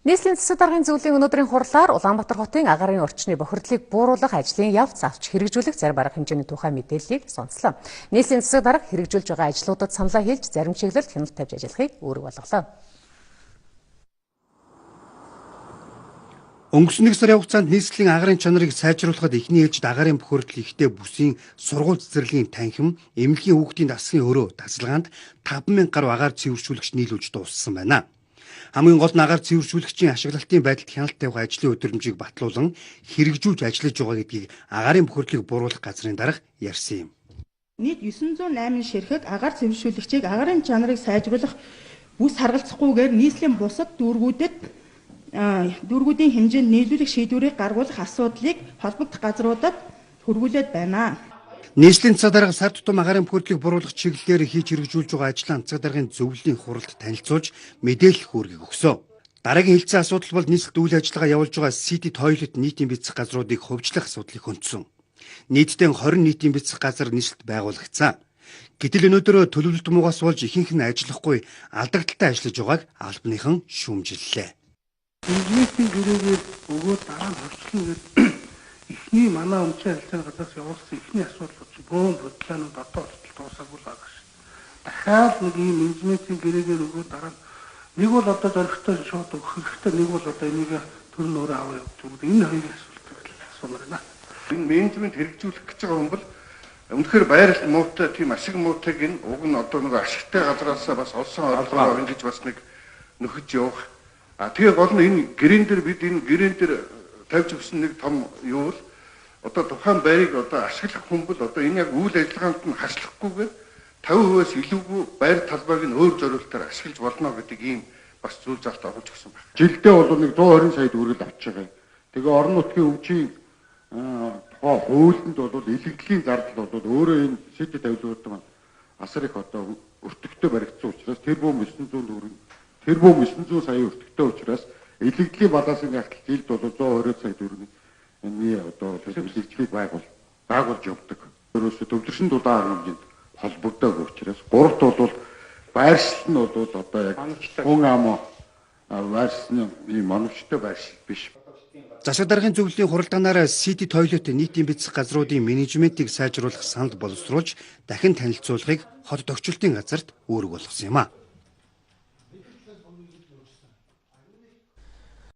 Нийслэлийн засаг даргын зөвлөлийн өнөөдрийн хурлаар Улаанбаатар хотын агаарын орчны бохирдлыг бууруулах ажлын явц авч хэрэгжүүлэх зарим арга хэмжээний тухай мэдээллийг сонслоо. Нийслэлийн засаг дарга хэрэгжүүлж байгаа ажлуудад саналаа хэлж зарим чиглэлд хяналт тавьж ажиллахыг үүрэг болголоо. Өнгөрсөн 1 сарын хугацаанд нийслэлийн агаарын чанарыг сайжруулахад эхний ээлжид агаарын бохирдол ихтэй бүсийн сургууль цэцэрлэгийн танхим, эмнэлгийн хүүхдийн дасгалын өрөө тасалгаанд 5,000 гаруй агаар цэвэршүүлэгч нийлүүлж дууссан байна. Хамгийн гол нь агаар цэвэршүүлэгчийн ашиглалтын байдалд хяналт тавих ажлын өдрөмжийг батлуулан хэрэгжүүлж ажиллаж байгаа гэдгийг агаарын бохирдлыг бууруулах газрын дарга ярьсан юм. Нийт 908 ширхэг агаар цэвэршүүлэгчийг агаарын чанарыг сайжруулах бүс харгалзахгүйгээр нийслэлийн бусад дүүргүүдийн хэмжээнд нийлүүлэх шийдвэрийг гаргуулах асуудлыг холбогдох газруудад хөрвүүлээд байна. Нийслэлийн засаг дарга сар тутам агаарын бохирдлыг бууруулах чиглэлээр хийж хэрэгжүүлж байгаа ажлаа засаг даргын зөвлөлийн хуралд танилцуулж мэдээлэл үүргийг өгсөн. Дараагийн хэлцээ асуудал бол нийслэлд үйл ажиллагаа явуулж байгаа City Toilet нийтийн бяцлах газруудыг хөгжлөх асуудлыг хөндсөн. Нийтдээ 20 нийтийн бяцлах газар нийслэлд байгуулагдсан. Гэтэл өнөөдөр төлөвлөлт муугаас болж ихэнх нь ажиллахгүй алдагдaltaй ажиллаж байгааг албаныхан шүүмжиллээ. Инженерийн гэрээгээр өгөөд дараа нь хорчлон гэдэг эхний манай өмчийн харилцааны гадаас явуулсан эхний асуудал чинь бөөн бодлоонууд одоо болтол дуусаагүй л байгаа шүү. Дахиад нэг ийм инженерийн гэрээгээр өгөөд дараа нэг бол одоо зоригтой шууд өгөх хэрэгтэй, нэг бол одоо энийг төрн өөрөө аваа явуулж өгөх. Энэ хоёрын асуудал асуумаар байна. Энэ менежмент хэрэгжүүлэх гэж байгаа хүн бол үнэхээр байрал муутай, тийм ашиг муутайг энэ уг нь одоо нэг ашигтай газараас бас олсон орлогоо ингэж бас нэг нөхөж явах. Тэгээ гол нь энэ гэрээн дээр бид энэ гэрээн дээр тавьж өгсөн нэг том юу л одоо тухайн байрыг одоо ашиглах хүн бол одоо энэ яг үйл ажиллагаанд нь хашлахгүйгээр 50%-аас илүүгүй байр талбайг нь өөр зорилтоор ашиглаж болно гэдэг ийм бас зүйл залт оруулж өгсөн байна. Жилдээ бол нэг 120 сая төгрөг авч байгаа. Тэгээ орон нутгийн өвчийн тухай хуулинд бол илэгдлийн зардал бол өөрөө энэ City тавилуурд маань асар их одоо өртөгтэй баригдсан учраас тэрбум 900 төгрөг тэрбум 900 сая өртөгтэй учраас илэгдлийн балансын гартал жилд бол 120 сая төгрөг энэ одоо илэгдлийг байгуулж явдаг. Өөрөөсөө төвлөрсөн дулаан хэмжээнд холбогддог учраас гуравт бол байршил нь бол одоо яг хүн ам байршилны ийм оновчтой байршил биш. Засаг даргын зөвлөлийн хуралдаанаар City Toilet нийтийн бяцлах газруудын менежментийг сайжруулах санал боловсруулж дахин танилцуулгыг хот тохичлолтын газарт үүрэг болгосон юм а.